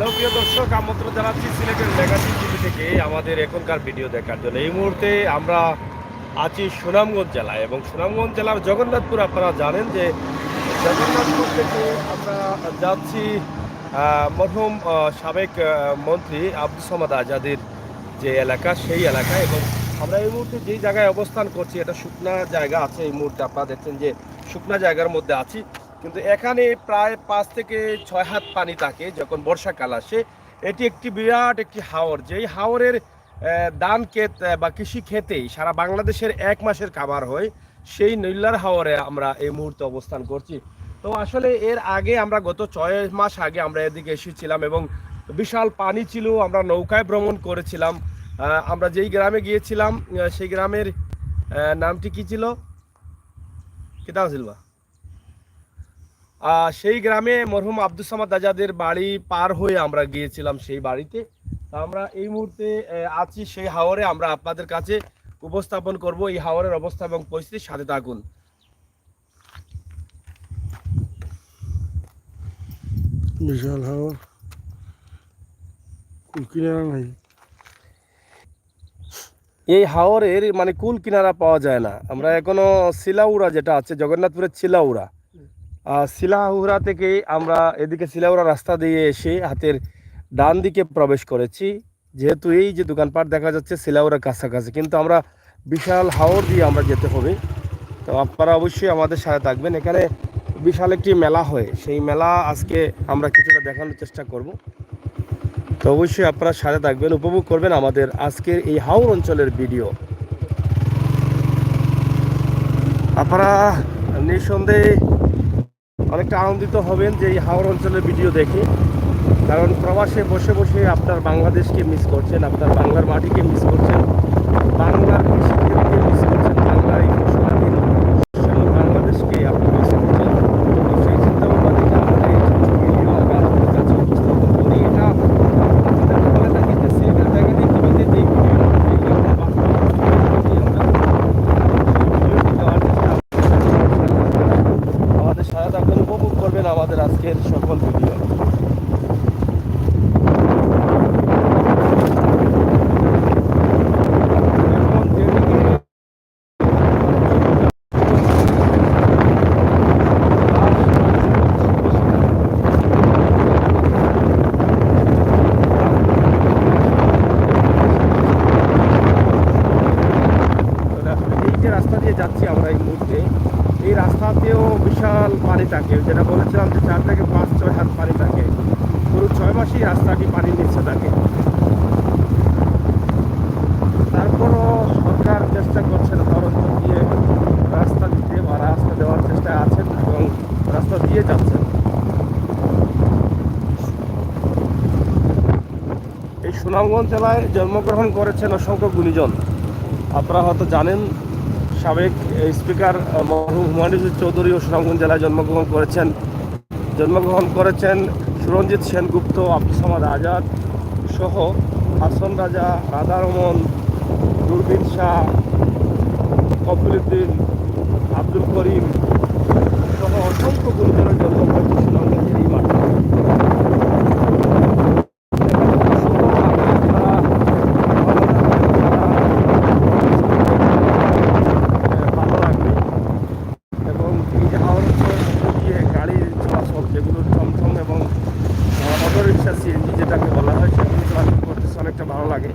Hello প্রিয় দর্শক, আমন্ত্রণ জানাচ্ছি সিলেটের ম্যাগাজিন টিভি থেকে আমাদের এখনকার ভিডিও দেখার জন্য। এই মুহূর্তে আমরা আছি সুনামগঞ্জ জেলায়, এবং সুনামগঞ্জ জেলার জগন্নাথপুর। আপনারা জানেন যে জগন্নাথপুর থেকে আমরা যাচ্ছি মরহুম সাবেক মন্ত্রী আব্দুস সামাদ আজাদের যে এলাকা, সেই এলাকায়। এবং আমরা এই মুহূর্তে যেই জায়গায় অবস্থান করছি, এটা শুকনা জায়গা আছে। এই মুহূর্তে আপনারা দেখছেন যে শুকনা জায়গার মধ্যে আছি, কিন্তু এখানে প্রায় 5 থেকে 6 হাত পানি থাকে যখন বর্ষাকাল আসে। এটি একটি বিরাট একটি হাওর, যেই হাওরের ধান ক্ষেত বা কৃষি ক্ষেতেই সারা বাংলাদেশের 1 মাসের খাবার হয়। সেই নৈলার হাওরে আমরা এই মুহূর্তে অবস্থান করছি। তো আসলে এর আগে আমরা গত 6 মাস আগে আমরা এদিকে এসেছিলাম, এবং বিশাল পানি ছিল। আমরা নৌকায় ভ্রমণ করেছিলাম। আমরা যেই গ্রামে গিয়েছিলাম সেই গ্রামের নামটি কি ছিল, কিতাব সিলভা। সেই গ্রামে মরহুম আব্দুস সামাদ আজাদের বাড়ি পার হয়ে আমরা গিয়েছিলাম সেই বাড়িতে। আমরা এই মুহূর্তে আছি সেই হাওরে। আমরা আপনাদের কাছে উপস্থাপন করব এই হাওরের অবস্থা এবং পরিস্থিতির সাথে থাকুন। বিশাল হাওর, কুল কিনারা নাই। এই হাওরের মানে কুল কিনারা পাওয়া যায় না। আমরা এখনো শিলাউড়া যেটা আছে, জগন্নাথপুরের শিলাউড়া, শিলাউড়া থেকে আমরা এদিকে শিলাউড়া রাস্তা দিয়ে এসে হাতের ডান দিকে প্রবেশ করেছি। যেহেতু এই যে দোকানপাট দেখা যাচ্ছে শিলাউড়ার কাছাকাছি, কিন্তু আমরা বিশাল হাওর দিয়ে আমরা যেতে হবে। তো আপনারা অবশ্যই আমাদের সাথে থাকবেন। এখানে বিশাল একটি মেলা হয়, সেই মেলা আজকে আমরা কিছুটা দেখানোর চেষ্টা করব। তো অবশ্যই আপনারা সাথে থাকবেন, উপভোগ করবেন আমাদের আজকের এই হাওর অঞ্চলের ভিডিও। আপনারা নিঃসন্দেহে অনেকটা আনন্দিত হবেন যে এই হাওর অঞ্চলের ভিডিও দেখে, কারণ প্রবাসে বসে বসে আপনার বাংলাদেশকে মিস করছেন, আপনার বাংলার মাটিকে মিস করছেন, বাংলার কৃষিক্ষেত্রকে মিস করছেন, বাংলার এই ফসলাধীন বাংলাদেশকে আপনি মিস করছেন। তো সেই চিন্তা ভাবনা থেকে আমাদের এই ভিডিও আমরা আপনাদের কাছে উপস্থাপন করি। এটা আপনাদের বলে থাকি যে সিলেটের ম্যাগাজিন টিভিতে যে ভিডিও আমরা আমাদের সাথে থাকবেন, উপভোগ করবেন আমাদের আজকের সকল ভিডিও। এই যে রাস্তা দিয়ে যাচ্ছি আমরা এই মুহূর্তে, এই রাস্তাতেও বিশাল পানি থাকে। যেটা বলেছিলাম যে 4 থেকে 5-6 হাত পানি থাকে। পুরো 6 মাসই রাস্তাটি পানির নিচে থাকে। তারপরও সরকার চেষ্টা করছেন খরচ দিয়ে রাস্তা দিতে, বা রাস্তা দেওয়ার চেষ্টায় আছেন এবং রাস্তা দিয়ে যাচ্ছেন। এই সুনামগঞ্জ জেলায় জন্মগ্রহণ করেছেন অসংখ্য গুণীজন। আপনারা হয়তো জানেন, সাবেক স্পিকার মরহুম হুমায়ুন চৌধুরীও সুনামগঞ্জ জেলায় জন্মগ্রহণ করেছেন সুরঞ্জিত সেনগুপ্ত, আব্দুস সামাদ আজাদ সহ হাসন রাজা, রাধারমন, দূরবীন শাহ, কপিলউদ্দিন, আব্দুল করিম সহ অসংখ্য গুরুজনের জন্ম হয়েছে সুনামগঞ্জের এই মাঠে। ভালো লাগবে। এবং এই যে হাওড় অঞ্চলের মধ্যে দিয়ে গাড়ির চলাচল, যেগুলো টমটম এবং অটোরিক্সা, সিএনজি যেটাকে বলা হয়, সেগুলো চলাচল করতেছে, অনেকটা ভালো লাগে।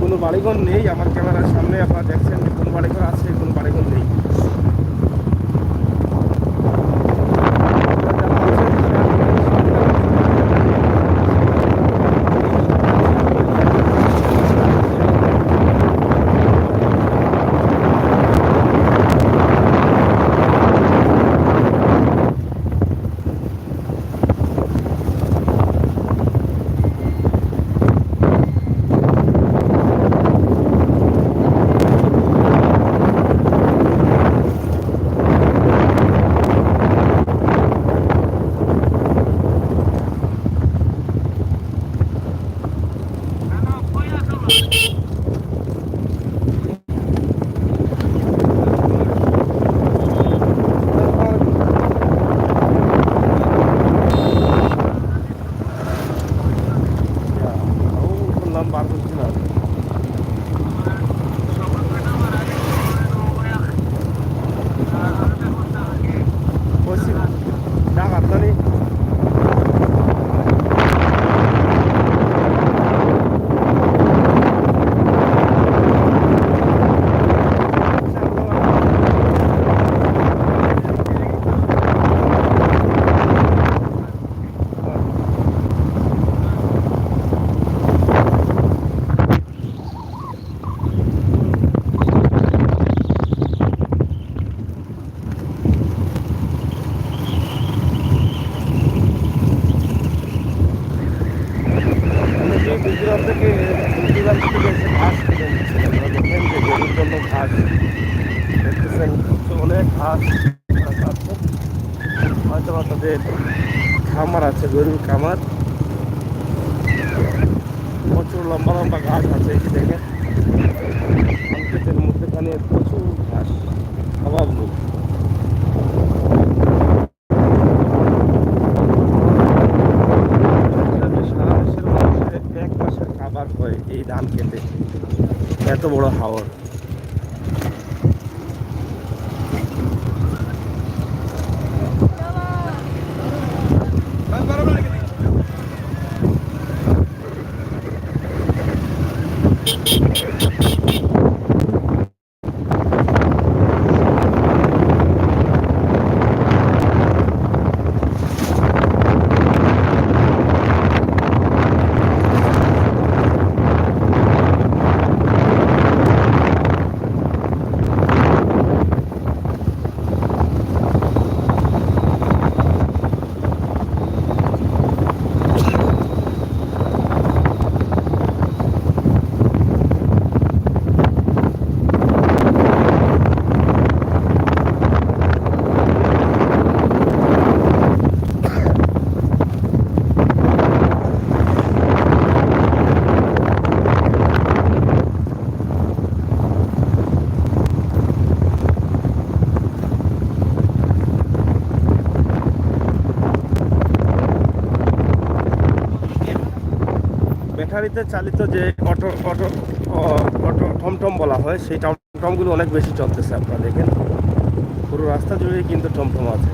কোনো বাড়িঘর নেই আমার ক্যামেরার সামনে, আপনারা দেখছেন যে কোনো বাড়িঘর আছে, কোনো বাড়িঘর নেই। দূর দূরান্ত থেকে এসে ঘাস কিনে নিচ্ছে। আপনারা দেখেন যে গরুর জন্য ঘাস দেখতেছেন, অনেক ঘাস আছে। হয়তো বা তাদের খামার আছে, গরুর খামার। প্রচুর লম্বা লম্বা ঘাস আছে, এই যে দেখেন ক্ষেতের মধ্যেখানে প্রচুর ঘাস, অভাব নেই। সারা দেশের মানুষের এক মাসের খাবার হয় এই ধান খেতে, এত বড় হাওর। ব্যাটারিতে চালিত যে অটো অটো অটো টমটম বলা হয়, সেই টমটমগুলো অনেক বেশি চলতেছে। আপনারা দেখেন পুরো রাস্তা জুড়েই কিন্তু টমটম আছে,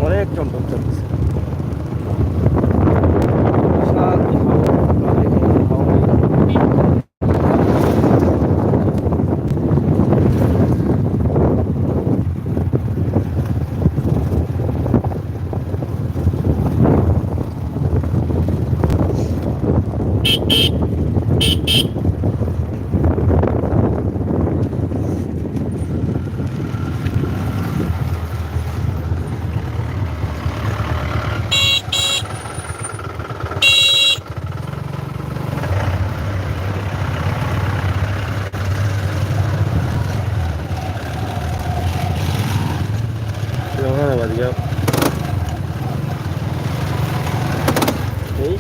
অনেক টমটম চলতেছে। বিশাল কি হাওয়া, আপনারা দেখেন কি হাওয়া। ওখানে বাড়ি যাও এই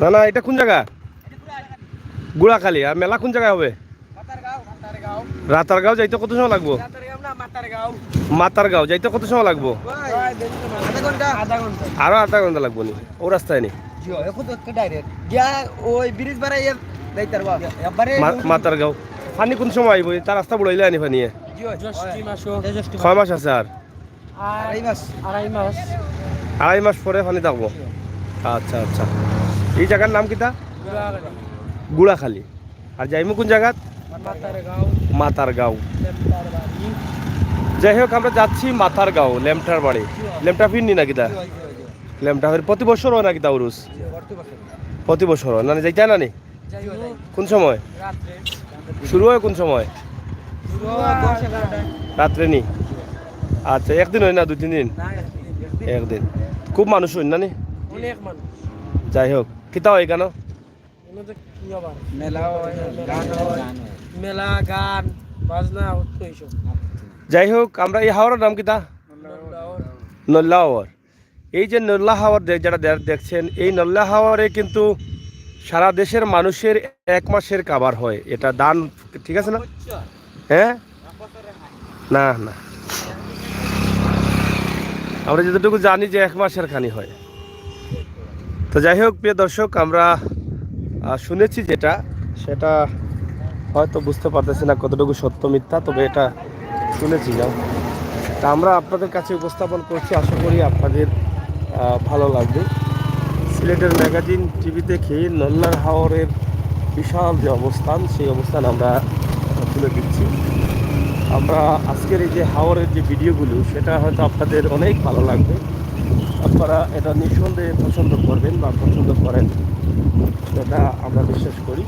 না না, এটা কোন জায়গা? গুড়াখালী। আর মেলা কোন জায়গায় হবে? রাতারগাঁও যাইতে কত সময় লাগবো? মাতারগাঁও যাইতে কত সময় লাগবো? আরো আধা ঘন্টা লাগবো নি ও রাস্তায় নি? মাতারগাঁও ফানি কোন সময় আইব? তার রাস্তা বুড়াইলে আনি ফানিয়ে 6 মাস আছে। আর আড়াই মাস পরে পানি থাকবো। আচ্ছা আচ্ছা, এই জায়গার নাম কিতা? গুড়াখালী। আর যাইমু কোন জায়গা? মাতারগাঁও। যাই হোক, আমরা যাচ্ছি মাতারগাঁও, লেমটার বাড়ি। লেমটা ফিরনি নাকি তা? লেমটা ফির প্রতি বছর হয় নাকি তা উরুস? প্রতি বছর হয় না? যাইতে না নি? কোন সময় শুরু হয়? কোন সময়? রাত্রে নি? আচ্ছা, একদিন হয় না 2-3 দিন? একদিন। খুব মানুষ হয় না নি? যাই হোক, কিতা হয় কেন? মেলা গান বাজনা এইসব। যাই হোক, আমরা এই হাওড়ার নাম কিতা? নল্লা হাওর। এই যে নল্লা হাওর যেটা দেখছেন, এই নল্লা হাওরে কিন্তু সারা দেশের মানুষের 1 মাসের খাবার হয়। এটা দান, ঠিক আছে না? হ্যাঁ, না না, আমরা যতটুকু জানি যে 1 মাসের খানি হয়। তো যাই হোক, প্রিয় দর্শক, আমরা শুনেছি যেটা, সেটা হয়তো বুঝতে পারতেছি না কতটুকু সত্য মিথ্যা, তবে এটা শুনেছি না। তা আমরা আপনাদের কাছে উপস্থাপন করছি, আশা করি আপনাদের ভালো লাগবে। সিলেটের ম্যাগাজিন টিভি দেখে নল্লার হাওরের বিশাল যে অবস্থান, সেই অবস্থান আমরা তুলে দিচ্ছি। আমরা আজকের এই যে হাওরের যে ভিডিওগুলো, সেটা হয়তো আপনাদের অনেক ভালো লাগবে। আপনারা এটা নিঃসন্দেহে পছন্দ করবেন বা পছন্দ করেন, সেটা আমরা বিশ্বাস করি।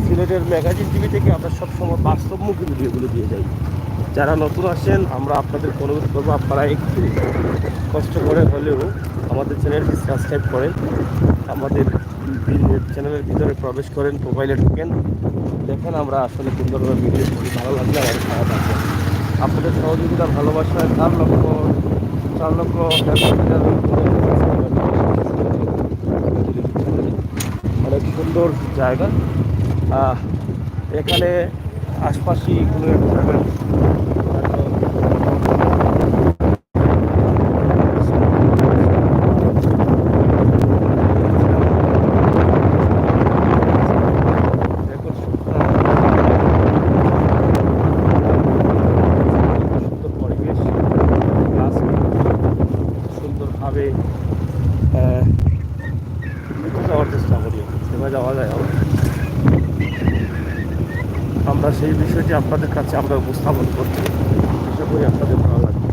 সিলেটের ম্যাগাজিন টিভি থেকে আমরা সবসময় বাস্তবমুখী ভিডিওগুলো দিয়ে যাই। যারা নতুন আসেন, আমরা আপনাদের অনুরোধ করবো, আপনারা একটু কষ্ট করে হলেও আমাদের চ্যানেলটি সাবস্ক্রাইব করেন, আমাদের চ্যানেলের ভিতরে প্রবেশ করেন, মোবাইলে ঢুকেন, দেখেন আমরা আসলে সুন্দরভাবে ভিডিও করি। ভালো লাগলে আমাদের সাথে থাকবেন। আপনাদের সহযোগিতা, ভালোবাসায় 4 লক্ষ অনেক সুন্দর জায়গা। এখানে আশপাশি কোনো একটা জায়গায় সুন্দরভাবে যাওয়ার চেষ্টা করি, সেভাবে যাওয়া যায়। আমরা সেই বিষয়টি আপনাদের কাছে আমরা উপস্থাপন করছি, আশা করি আপনাদের ভালো লাগবে।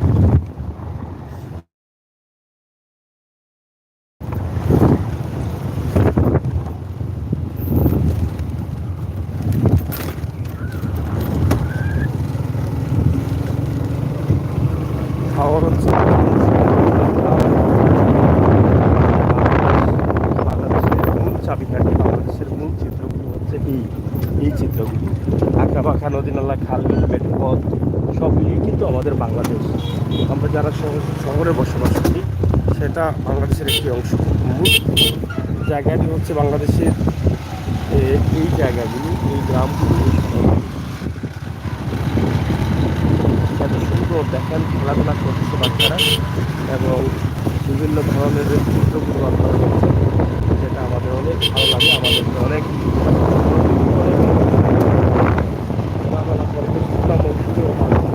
হাওর হচ্ছে বাংলাদেশের মূল চাবিকাঠি, বাংলাদেশের মূল চিত্রগুলো হচ্ছে এই চিত্রগুলি। আঁকা বাঁকা নদী নালা, খাল বিল, মেঠোপথ সব মিলিয়ে কিন্তু আমাদের বাংলাদেশ। আমরা যারা শহরে বসবাস করি, সেটা বাংলাদেশের একটি অংশ। মূল জায়গাটি হচ্ছে বাংলাদেশের এই জায়গাগুলি, এই গ্রামগুলি, এত সুন্দর দেখেন, খেলাধুলা করছে বাচ্চারা এবং বিভিন্ন ধরনের চিত্রগুলো আপনারা দেখছেন, যেটা আমাদের অনেক ভালো লাগে। আমাদেরকে অনেক খেলাধুলা করতে পানি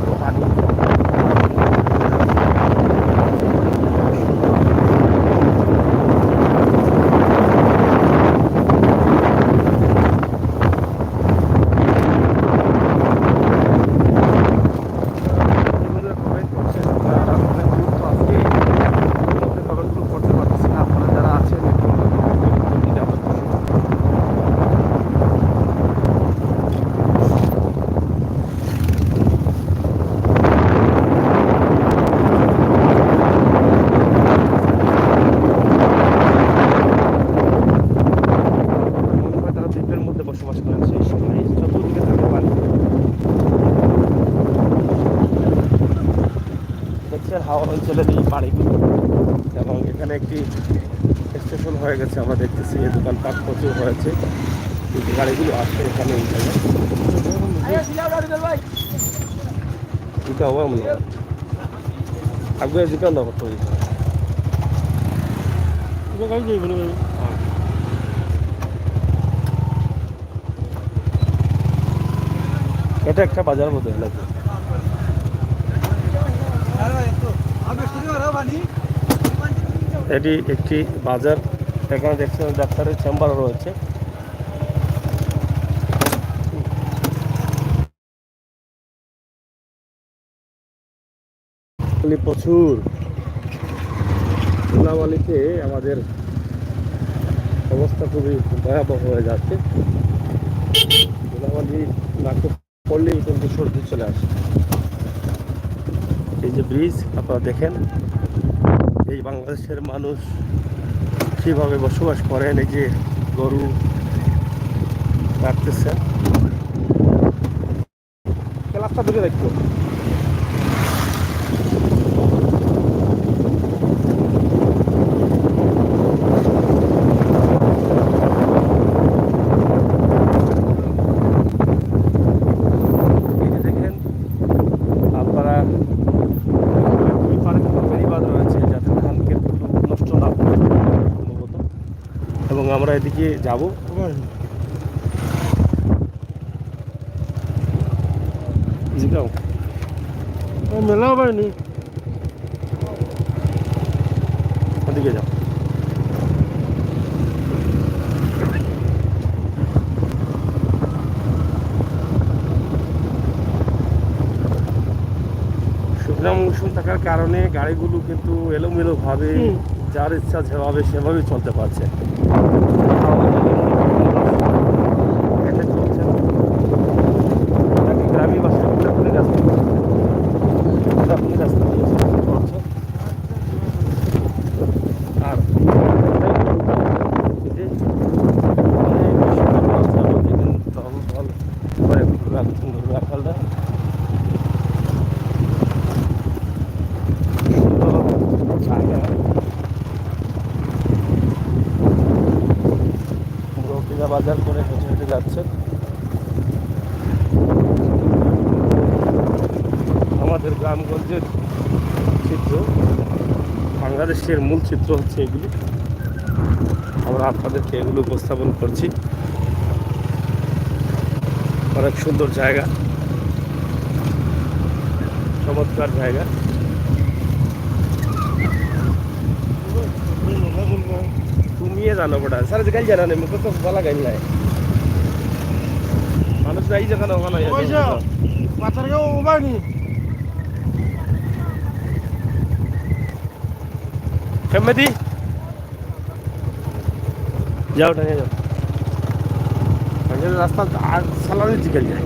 বসবাস করেন, সেই সময় চতুর্দিকে থাকে পানি। দেখছেন হাওড় অঞ্চলের এই বাড়িগুলো, এবং এখানে একটি স্টেশন হয়ে গেছে, আমরা দেখতেছি। এই দোকানপাট প্রচুর হয়েছে, এই গাড়িগুলো আসছে এখানে এই জায়গায়। দুটা হওয়া মনে হয় আগে দোকান দাও করতে হবে। এটা একটা বাজার মধ্যে এলাকা। এটি একটি বাজার, এখানে দেখছেন ডাক্তারের চেম্বারও রয়েছে। প্রচুর ধুলাবালিতে আমাদের অবস্থা খুবই ভয়াবহ হয়ে যাচ্ছে। ধুলাবালি নাকে পড়লেই কিন্তু সর্দি চলে আসে। এই যে ব্রিজ আপনারা দেখেন, এই বাংলাদেশের মানুষ কিভাবে বসবাস করেন। এই যে গরু রাখতেছেন, ক্লাসটা ধরে রাখতো। দেখেন আপনারা দুই পারে বেড়িবাঁধ রয়েছে যাতে ধান ক্ষেত নষ্ট না হয় সম্ভবত। এবং আমরা এদিকে যাব। যাও মেলা পাইনি। ওদিকে যাও। শুকনো মৌসুম থাকার কারণে গাড়িগুলো কিন্তু এলোমেলো ভাবে যার ইচ্ছা যেভাবে সেভাবেই চলতে পারছে। এটা চলছে নাকি গ্রামীণ বাসা পুরোপুরি রাস্তা দিয়ে চলছে। আর রাখালটা বাজার করে হেঁটে হেঁটে যাচ্ছে। আমাদের গ্রামগঞ্জের চিত্র, বাংলাদেশের মূল চিত্র হচ্ছে এগুলি। আমরা আপনাদেরকে এগুলো উপস্থাপন করছি। অনেক সুন্দর জায়গা, চমৎকার জায়গা। তুমি জানো বড়া স্যার গাইল জানা নেই, মুখে তো বলা গাইল নাই। মানুষ নাই যেখানে ওখানে পাথর কেউ পাইনি। কেমদি যাও টাঙে যাও। রাস্তা আর সালানি জিগাল যায়।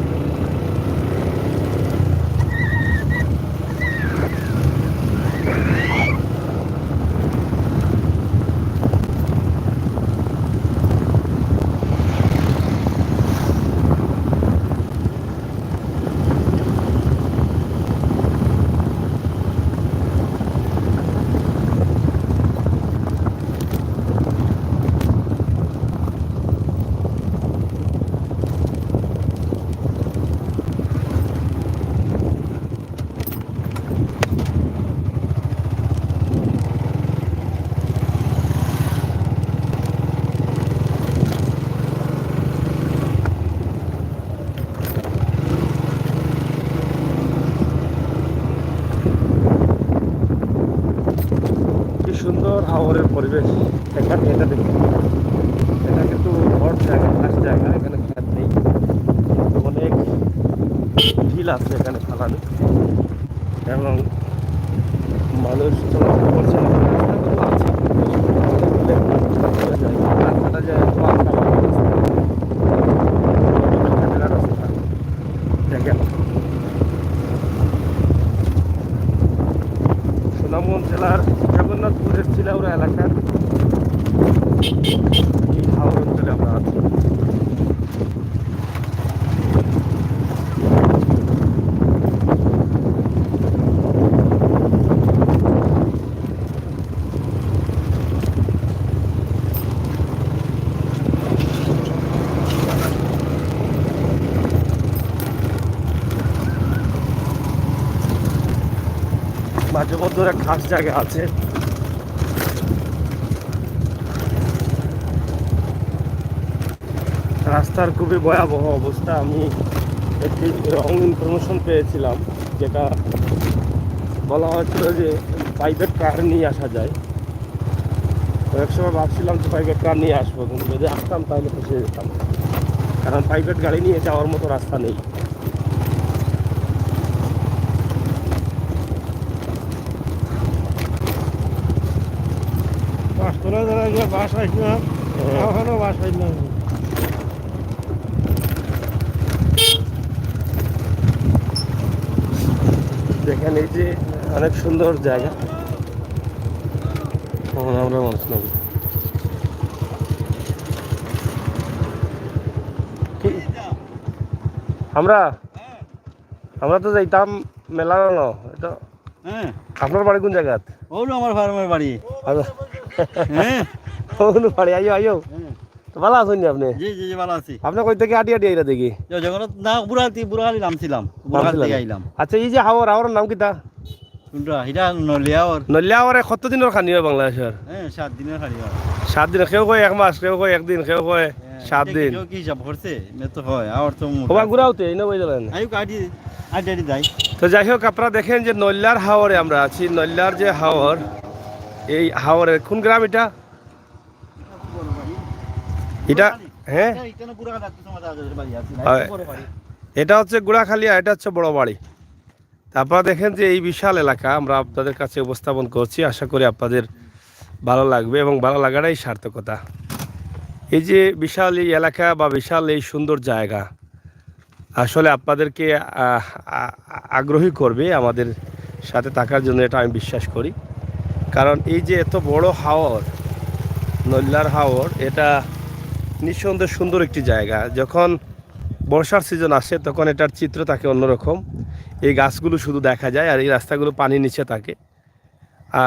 সুন্দর হাওরের পরিবেশ এখানে। এটা দেখুন, এটা কিন্তু ঘর জায়গা, খাস জায়গা, এখানে খাদ নেই, অনেক ঢিল আছে এখানে ফালানো এবং মানুষ চলাচল করছে না। রাস্তাটা যায় দেখেন। সুনামগঞ্জ জেলার জগন্নাথপুরের চিলাউড়া এলাকার এই হাওর অঞ্চলে আমরা আছি। মাঝে মধ্যে একটা খাস জায়গা আছে, রাস্তার খুবই ভয়াবহ অবস্থা। আমি একটি রং ইনফরমেশন পেয়েছিলাম, যেটা বলা হয়েছিল যে প্রাইভেট কার নিয়ে আসা যায়। কয়েক সময় ভাবছিলাম যে প্রাইভেট কার নিয়ে আসবো, কিন্তু যদি আসতাম তাহলে ফেসে যেতাম, কারণ প্রাইভেট গাড়ি নিয়ে যাওয়ার মতো রাস্তা নেই। বাস তোলা যারা গিয়ে বাস আসি না, ওখানেও বাস পাই না। দেখেন এই যে অনেক সুন্দর জায়গা। আমরা মানুষ নেব আমরা আমরা তো যাইতাম মেলা না। এটা হ্যাঁ, আপনার বাড়ি কোন জায়গা? ওগুলো আমার ফার্মের বাড়ি। হ্যাঁ, বাড়ি আইও আইও। তো ভালো আছেন আপনি? জি জি জি, ভালো আছি। আপনার কই থেকে আটি আটি আইরা দেখি? জগন্নাথ না, বুড়াহালি নামছিলাম, বুড়াহালি থেকে আইলাম। আচ্ছা, এই যে হাওর হাওরের নাম কিতা? কোনটা? এটা নলিয়াওর। নলিয়াওয়ারে কত দিনের খানি হয় বাংলাদেশের? হ্যাঁ, 7 দিনের খালি হয়। 7 দিন, কেউ কয় 1 মাস, কেউ কয় 1 দিন, কেউ কয় 7 দিন। কেউ কি হিসাব করছে? মে তো হয় আর তো ওবা ঘুরাওতে এই না বুঝলেন? আয়ু কাটি আডি আডি যাই। তো যাই হোক, আপনারা দেখেন যে নল্লার হাওরে আমরা আছি। নল্লার যে হাওর, এই হাওরের কোন গ্রাম এটা? এটা হ্যাঁ, এখানে বুড়াহালি ডাক্তার সমাজের বাড়ি আছে। হয়। বড় বাড়ি। এটা হচ্ছে গুড়াখালিয়া, এটা হচ্ছে বড় বাড়ি। আপনারা দেখেন যে এই বিশাল এলাকা আমরা আপনাদের কাছে উপস্থাপন করছি। আশা করি আপনাদের ভালো লাগবে এবং ভালো লাগাটাই সার্থকতা। এই যে বিশাল এই এলাকা বা বিশাল এই সুন্দর জায়গা আসলে আপনাদেরকে আগ্রহী করবে আমাদের সাথে থাকার জন্য, এটা আমি বিশ্বাস করি। কারণ এই যে এত বড় হাওর, নল্লার হাওর, এটা নিঃসন্দেহে সুন্দর একটি জায়গা। যখন বর্ষার সিজন আসে তখন এটার চিত্র থাকে অন্যরকম। এই গাছগুলো শুধু দেখা যায় আর এই রাস্তাগুলো পানির নিচে থাকে।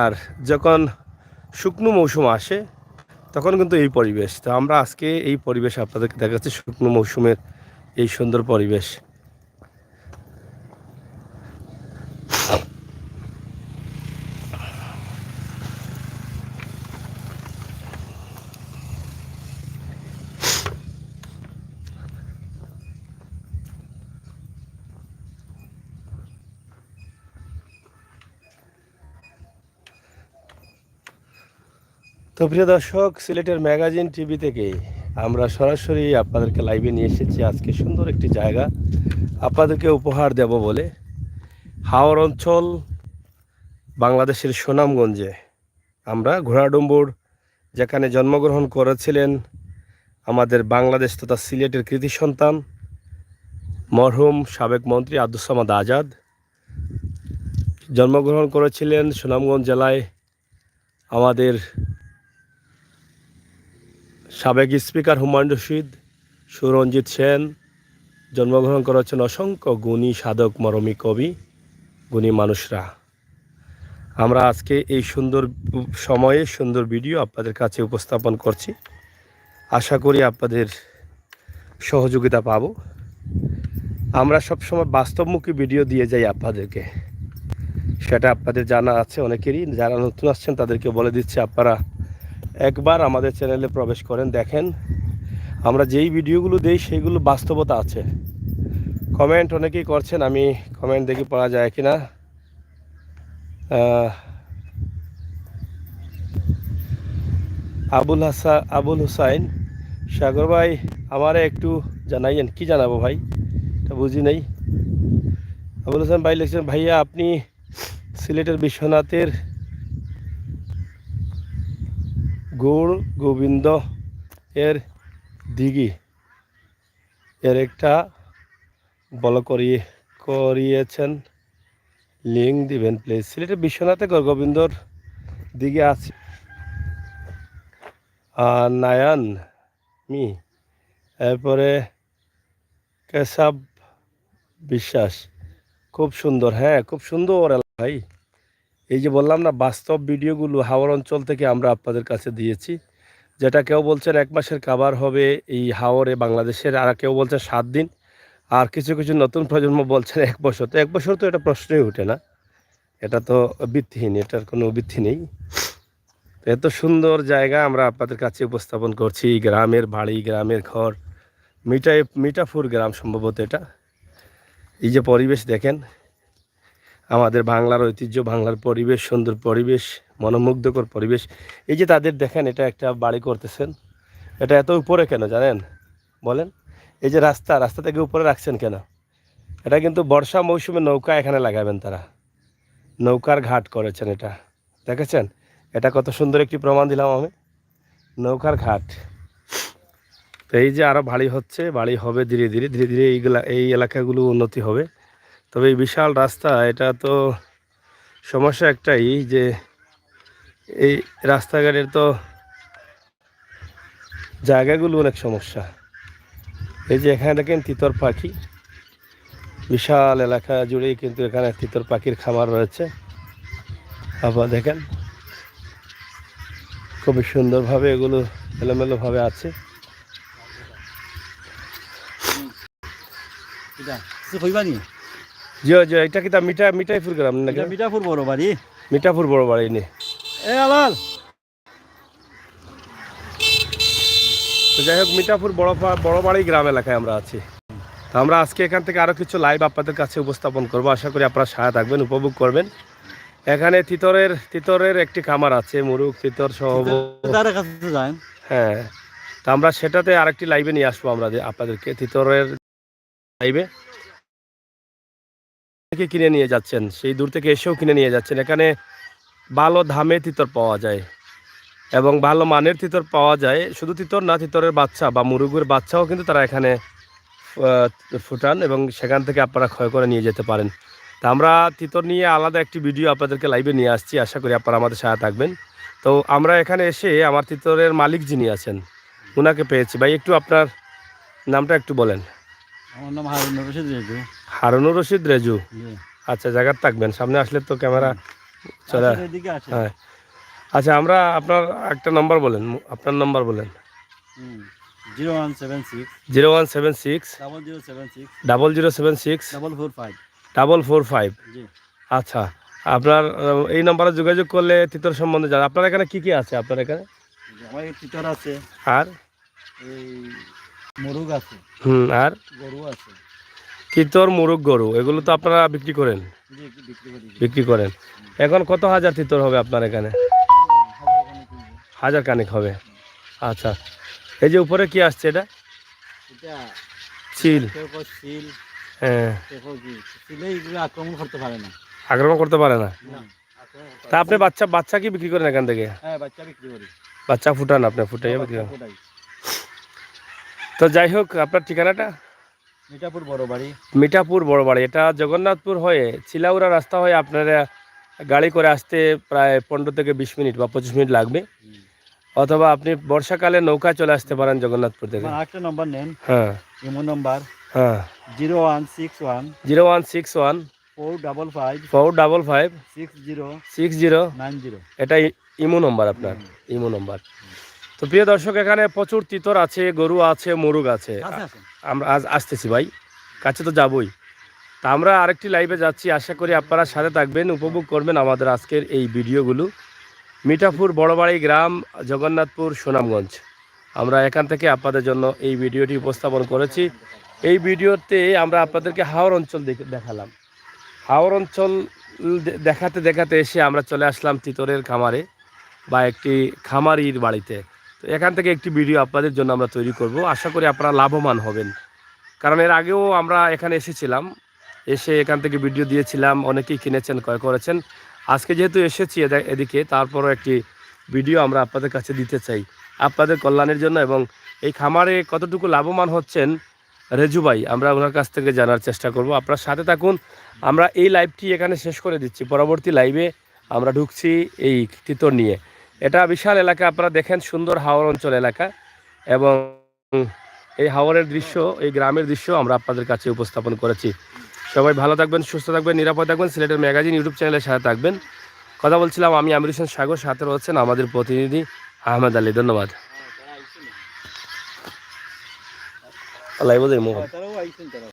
আর যখন শুকনো মৌসুম আসে তখন কিন্তু এই পরিবেশ। তো আমরা আজকে এই পরিবেশ আপনাদেরকে দেখাচ্ছি, শুকনো মৌসুমের এই সুন্দর পরিবেশ। তো প্রিয় দর্শক, সিলেটের ম্যাগাজিন টিভি থেকে আমরা সরাসরি আপনাদেরকে লাইভে নিয়ে এসেছি। আজকে সুন্দর একটি জায়গা আপনাদেরকে উপহার দেব বলে। হাওর অঞ্চল, বাংলাদেশের সুনামগঞ্জে আমরা ঘোড়াডুম্বুর, যেখানে জন্মগ্রহণ করেছিলেন আমাদের বাংলাদেশ তথা সিলেটের কৃতি সন্তান মরহুম সাবেক মন্ত্রী আব্দুস সামাদ আজাদ। জন্মগ্রহণ করেছিলেন সুনামগঞ্জ জেলায় আমাদের সাবেক স্পিকার হুমায়ুন রশিদ, সুরঞ্জিত সেন। জন্মগ্রহণ করেছেন অসংখ্য গুণী সাধক, মরমী কবি, গুণী মানুষরা। আমরা আজকে এই সুন্দর সময়ে সুন্দর ভিডিও আপনাদের কাছে উপস্থাপন করছি। আশা করি আপনাদের সহযোগিতা পাব। আমরা সবসময় বাস্তবমুখী ভিডিও দিয়ে যাই আপনাদেরকে, সেটা আপনাদের জানা আছে অনেকেরই। যারা নতুন আসছেন তাদেরকে বলে দিচ্ছি, আপনারা একবার আমাদের চ্যানেলে প্রবেশ করেন, দেখেন আমরা যেই ভিডিওগুলো দেই সেইগুলো বাস্তবতা আছে। কমেন্ট অনেকেই করছেন, আমি কমেন্ট দেখি পড়া যায় কিনা। আবুল হুসাইন সাগর ভাই, আমারে একটু জানাইয়েন। কি জানাবো ভাই, এটা বুঝি নেই। আবুল হোসেন ভাই লিখছেন, ভাইয়া আপনি সিলেটের বিশ্বনাথের গৌর গোবিন্দ এর দিঘি এর একটা বলো করিয়েছেন, লিঙ্ক দিবেন প্লিজ। সিলেটের বিশ্বনাথে গৌর গোবিন্দর দিঘি আছে। নায়ান মি, এরপরে কেশব বিশ্বাস, খুব সুন্দর। হ্যাঁ, খুব সুন্দর এলাকা ভাই। এই যে বললাম না, বাস্তব ভিডিওগুলো হাওর অঞ্চল থেকে আমরা আপনাদের কাছে দিয়েছি। যেটা কেউ বলছেন 1 মাসের কাভার হবে এই হাওরে বাংলাদেশের, আর কেউ বলছেন 7 দিন, আর কিছু কিছু নতুন প্রজন্ম বলছেন 1 বছর। তো 1 বছর তো এটা প্রশ্নই ওঠে না, এটা তো ভিত্তিহীন, এটার কোনো ভিত্তি নেই। এত সুন্দর জায়গা আমরা আপনাদের কাছে উপস্থাপন করছি। গ্রামের বাড়ি, গ্রামের ঘর, মিঠাপুর গ্রাম সম্ভবত এটা। এই যে পরিবেশ দেখেন, আমাদের বাংলার ঐতিহ্য, বাংলার পরিবেশ, সুন্দর পরিবেশ, মনোমুগ্ধকর পরিবেশ। এই যে তাদের দেখেন এটা একটা বাড়ি করতেছেন, এটা এত উপরে কেন জানেন বলেন? এই যে রাস্তা থেকে উপরে রাখছেন কেন? এটা কিন্তু বর্ষা মৌসুমে নৌকা এখানে লাগাবেন তারা, নৌকার ঘাট করেছেন এটা, দেখেছেন? এটা কত সুন্দর একটি প্রমাণ দিলাম আমি, নৌকার ঘাট। তো এই যে আরও বাড়ি হবে ধীরে ধীরে এই এলাকাগুলো উন্নতি হবে। তবে এই বিশাল রাস্তা, এটা তো সমস্যা একটাই যে এই রাস্তাঘাটের তো জায়গাগুলো অনেক সমস্যা। এই যে এখানে দেখেন তিতর পাখি, বিশাল এলাকা জুড়েই কিন্তু এখানে তিতর পাখির খামার রয়েছে। আবার দেখেন খুবই সুন্দরভাবে এগুলো এলোমেলোভাবে আছে। এটা কিছু কইবা নি? জি জি, এটা কি তা মিঠাইপুর গ্রাম নাকি? এটা মিঠাপুর বড় বাড়ি। মিঠাপুর বড় বাড়ি নি। এ আলাল, তো যাই হোক, মিঠাপুর বড় বাড়ি গ্রাম এলাকায় আমরা আছি। তো আমরা আজকে এখান থেকে আরও কিছু লাইভ আপনাদের কাছে উপস্থাপন করব। আশা করি আপনারা সাথে থাকবেন, উপভোগ করবেন। এখানে তিতরের একটি খামার আছে, মুরগ তিতর সহ। তার কাছে যান। হ্যাঁ, তো আমরা সেটাতে আরেকটি লাইভে নিয়ে আসবো আমরা আপনাদেরকে, তিতরের লাইভে কিনে নিয়ে যাচ্ছেন, সেই দূর থেকে এসেও কিনে নিয়ে যাচ্ছেন। এখানে ভালো দামে তিতর পাওয়া যায় এবং ভালো মানের তিতর পাওয়া যায়। শুধু তিতর না, তিতরের বাচ্চা বা মুরগের বাচ্চাও কিন্তু তারা এখানে ফুটান এবং সেখান থেকে আপনারা ক্ষয় করে নিয়ে যেতে পারেন। তা আমরা তিতর নিয়ে আলাদা একটি ভিডিও আপনাদেরকে লাইভে নিয়ে আসছি, আশা করি আপনারা আমাদের সাথে থাকবেন। তো আমরা এখানে এসে আমার তিতরের মালিক যিনি আছেন ওনাকে পেয়েছি। ভাই, একটু আপনার নামটা একটু বলেন। আমার নাম হারুনুর রশিদ রেজু। হারুনুর রশিদ রেজু। আচ্ছা, জায়গার থাকবেন, সামনে আসলে তো ক্যামেরা চলে। এদিকে আসে। হ্যাঁ, আচ্ছা, আমরা আপনার একটা নম্বর বলেন, আপনার নম্বর বলেন। 0176 0176 0076 0076 445। 445। জি। আচ্ছা, আপনার এই নম্বরে যোগাযোগ করলে তিতর সম্বন্ধে জানেন। আপনার এখানে কি কি আছে আপনার এখানে? আমার তিতর আছে, আর এই মুরগ আছে, আর গরু আছে। তিতর, মুরগ, গরু এগুলো তো আপনারা বিক্রি করেন? জি, বিক্রি করেন। এখন কত হাজার তিতর হবে আপনার এখানে? হাজার কানেক হবে। আচ্ছা, এই যে উপরে কি আসছে এটা? এটা চিল। সিল। হ্যাঁ, সিলে এগুলো আক্রমণ করতে পারে না। আক্রমণ করতে পারে না। তা আপনি বাচ্চা কি বিক্রি করেন এখান থেকে? হ্যাঁ, বাচ্চা বিক্রি করি। বাচ্চা ফুটান আপনি, ফুটাইয়া বিক্রি করেন। তো যাই হোক, আপনার ঠিকানাটা? মিঠাপুর বড় বাড়ি। মিঠাপুর বড় বাড়ি, এটা জগন্নাথপুর হয়ে চিলাউড়া রাস্তা হয়ে আপনারা গাড়ি করে আসতে প্রায় 15 থেকে 20 মিনিট বা 25 মিনিট লাগবে। অথবা আপনি বর্ষাকালে নৌকা চলে আসতে পারেন জগন্নাথপুর থেকে। একটা নম্বর নেন। হ্যাঁ, ইমো নম্বর। হ্যাঁ, 0161 0161 455 455 6090। এটা ইমো নম্বর আপনার, ইমো নম্বর। তো প্রিয় দর্শক, এখানে প্রচুর তিতর আছে, গরু আছে, মুরগ আছে। আমরা আজ আসতেছি ভাই, কাছে তো যাবই। তা আমরা আরেকটি লাইভে যাচ্ছি, আশা করি আপনারা সাথে থাকবেন, উপভোগ করবেন আমাদের আজকের এই ভিডিওগুলো। মিঠাপুর বড়বাড়ি গ্রাম, জগন্নাথপুর, সুনামগঞ্জ। আমরা এখান থেকে আপনাদের জন্য এই ভিডিওটি উপস্থাপন করেছি। এই ভিডিওতে আমরা আপনাদেরকে হাওর অঞ্চল দেখালাম। হাওর অঞ্চল দেখাতে এসে আমরা চলে আসলাম তিতরের খামারে বা একটি খামারির বাড়িতে। তো এখান থেকে একটি ভিডিও আপনাদের জন্য আমরা তৈরি করব, আশা করি আপনারা লাভবান হবেন। কারণ এর আগেও আমরা এখানে এসেছিলাম, এসে এখান থেকে ভিডিও দিয়েছিলাম, অনেকেই কিনেছেন, ক্রয় করেছেন। আজকে যেহেতু এসেছি এদিকে, তারপরও একটি ভিডিও আমরা আপনাদের কাছে দিতে চাই আপনাদের কল্যাণের জন্য। এবং এই খামারে কতটুকু লাভবান হচ্ছেন রেজু ভাই, আমরা ওনার কাছ থেকে জানার চেষ্টা করব। আপনার সাথে থাকুন। আমরা এই লাইভটি এখানে শেষ করে দিচ্ছি, পরবর্তী লাইভে আমরা ঢুকছি এই তিতর নিয়ে। এটা বিশাল এলাকা, আপনারা দেখেন, সুন্দর হাওর অঞ্চল এলাকা। এবং এই হাওরের দৃশ্য, এই গ্রামের দৃশ্য আমরা আপনাদের কাছে উপস্থাপন করেছি। সবাই ভালো থাকবেন, সুস্থ থাকবেন, নিরাপদ থাকবেন। সিলেটের ম্যাগাজিন ইউটিউব চ্যানেলের সাথে থাকবেন। কথা বলছিলাম আমি আমির হোসেন সাগর, সাথে রয়েছেন আমাদের প্রতিনিধি আহমেদ আলী। ধন্যবাদ। লাইভ